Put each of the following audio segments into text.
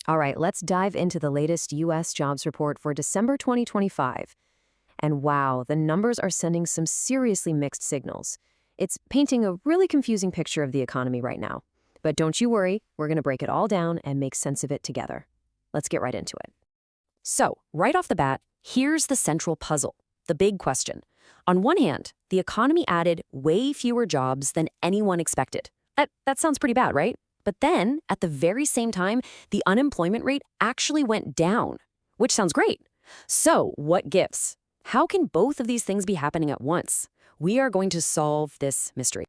All right, let's dive into the latest U.S. jobs report for December 2025. And wow, the numbers are sending some seriously mixed signals. It's painting a really confusing picture of the economy right now. But don't you worry, we're going to break it all down and make sense of it together. Let's get right into it. So, right off the bat, here's the central puzzle, the big question. On one hand, the economy added way fewer jobs than anyone expected. That sounds pretty bad, right? But then, at the very same time, the unemployment rate actually went down, which sounds great. So, what gives? How can both of these things be happening at once? We are going to solve this mystery.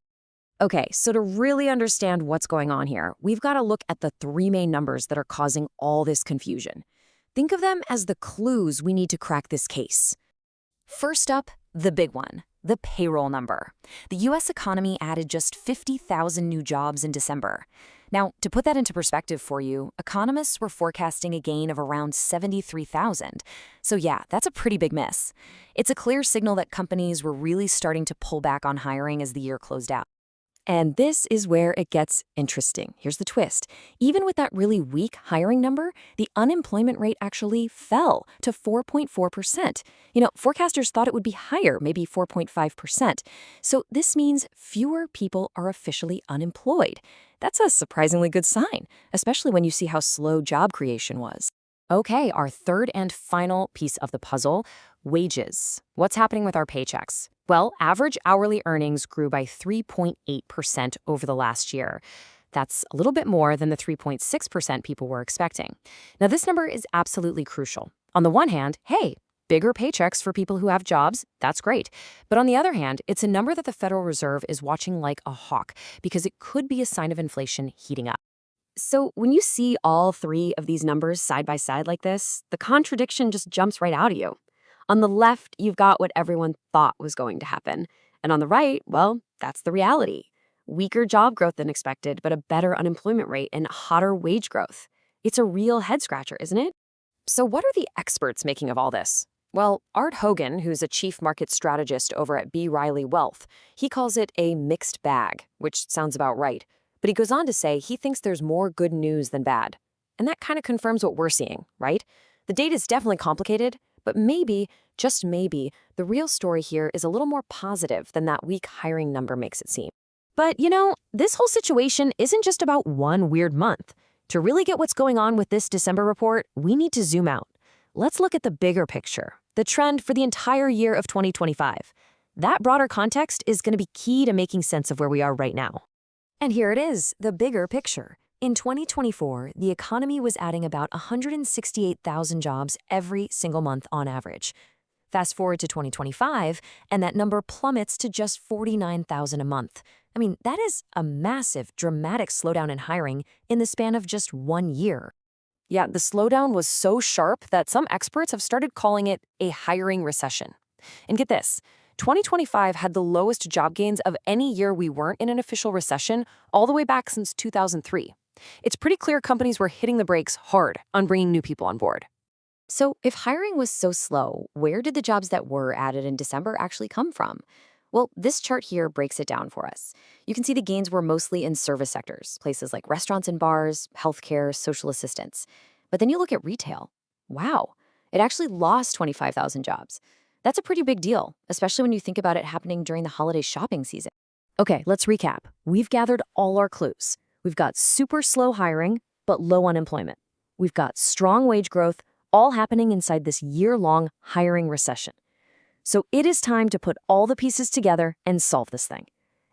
Okay, so to really understand what's going on here, we've got to look at the three main numbers that are causing all this confusion. Think of them as the clues we need to crack this case. First up, the big one, the payroll number. The U.S. economy added just 50,000 new jobs in December. Now, to put that into perspective for you, economists were forecasting a gain of around 73,000. So yeah, that's a pretty big miss. It's a clear signal that companies were really starting to pull back on hiring as the year closed out. And this is where it gets interesting. Here's the twist. Even with that really weak hiring number, the unemployment rate actually fell to 4.4%. Forecasters thought it would be higher, maybe 4.5%. So this means fewer people are officially unemployed. That's a surprisingly good sign, especially when you see how slow job creation was. Okay, our third and final piece of the puzzle, wages. What's happening with our paychecks? Well, average hourly earnings grew by 3.8% over the last year. That's a little bit more than the 3.6% people were expecting. Now, this number is absolutely crucial. On the one hand, hey, bigger paychecks for people who have jobs, that's great. But on the other hand, it's a number that the Federal Reserve is watching like a hawk because it could be a sign of inflation heating up. So when you see all three of these numbers side by side like this, the contradiction just jumps right out at you. On the left, you've got what everyone thought was going to happen. And on the right, well, that's the reality. Weaker job growth than expected, but a better unemployment rate and hotter wage growth. It's a real head-scratcher, isn't it? So what are the experts making of all this? Well, Art Hogan, who's a chief market strategist over at B. Riley Wealth, he calls it a mixed bag, which sounds about right. But he goes on to say he thinks there's more good news than bad. And that kind of confirms what we're seeing, right? The data is definitely complicated, but maybe, just maybe, the real story here is a little more positive than that weak hiring number makes it seem. But, this whole situation isn't just about one weird month. To really get what's going on with this December report, we need to zoom out. Let's look at the bigger picture, the trend for the entire year of 2025. That broader context is going to be key to making sense of where we are right now. And here it is, the bigger picture. In 2024, the economy was adding about 168,000 jobs every single month on average. Fast forward to 2025, and that number plummets to just 49,000 a month. I mean, that is a massive, dramatic slowdown in hiring in the span of just 1 year. Yeah, the slowdown was so sharp that some experts have started calling it a hiring recession. And get this, 2025 had the lowest job gains of any year we weren't in an official recession all the way back since 2003. It's pretty clear companies were hitting the brakes hard on bringing new people on board. So if hiring was so slow, where did the jobs that were added in December actually come from? Well, this chart here breaks it down for us. You can see the gains were mostly in service sectors, places like restaurants and bars, healthcare, social assistance. But then you look at retail. Wow, it actually lost 25,000 jobs. That's a pretty big deal, especially when you think about it happening during the holiday shopping season. Okay, let's recap. We've gathered all our clues. We've got super slow hiring, but low unemployment. We've got strong wage growth, all happening inside this year-long hiring recession. So it is time to put all the pieces together and solve this thing.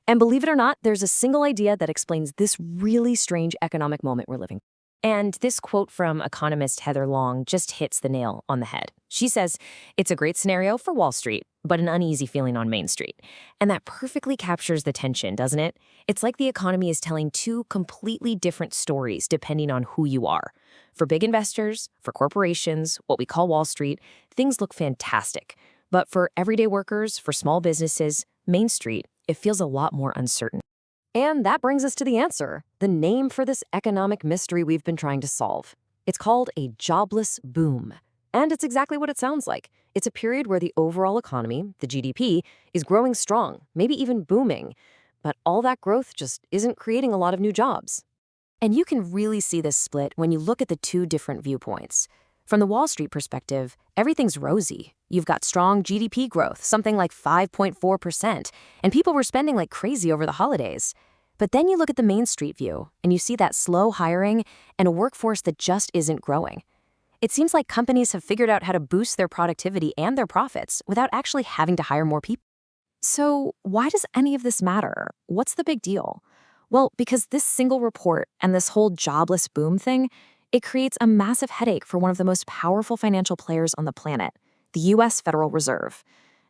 And believe it or not, there's a single idea that explains this really strange economic moment we're living. And this quote from economist Heather Long just hits the nail on the head. She says, "It's a great scenario for Wall Street, but an uneasy feeling on Main Street." And that perfectly captures the tension, doesn't it? It's like the economy is telling two completely different stories depending on who you are. For big investors, for corporations, what we call Wall Street, things look fantastic. But for everyday workers, for small businesses, Main Street, it feels a lot more uncertain. And that brings us to the answer, the name for this economic mystery we've been trying to solve. It's called a jobless boom. And it's exactly what it sounds like. It's a period where the overall economy, the GDP, is growing strong, maybe even booming. But all that growth just isn't creating a lot of new jobs. And you can really see this split when you look at the two different viewpoints. From the Wall Street perspective, everything's rosy. You've got strong GDP growth, something like 5.4%, and people were spending like crazy over the holidays. But then you look at the Main Street view, and you see that slow hiring and a workforce that just isn't growing. It seems like companies have figured out how to boost their productivity and their profits without actually having to hire more people. So, why does any of this matter? What's the big deal? Well, because this single report and this whole jobless boom thing, it creates a massive headache for one of the most powerful financial players on the planet, the US Federal Reserve.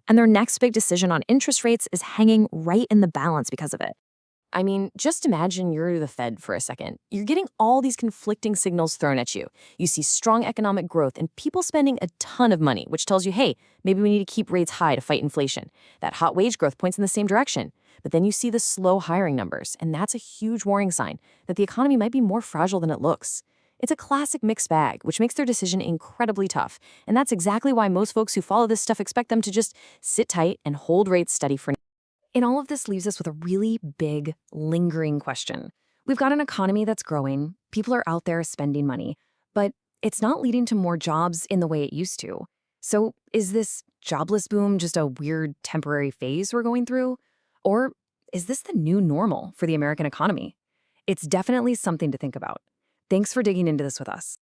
And their next big decision on interest rates is hanging right in the balance because of it. I mean, just imagine you're the Fed for a second. You're getting all these conflicting signals thrown at you. You see strong economic growth and people spending a ton of money, which tells you, hey, maybe we need to keep rates high to fight inflation. That hot wage growth points in the same direction. But then you see the slow hiring numbers, and that's a huge warning sign that the economy might be more fragile than it looks. It's a classic mixed bag, which makes their decision incredibly tough. And that's exactly why most folks who follow this stuff expect them to just sit tight and hold rates steady for now. And all of this leaves us with a really big, lingering question. We've got an economy that's growing, people are out there spending money, but it's not leading to more jobs in the way it used to. So is this jobless boom just a weird temporary phase we're going through? Or is this the new normal for the American economy? It's definitely something to think about. Thanks for digging into this with us.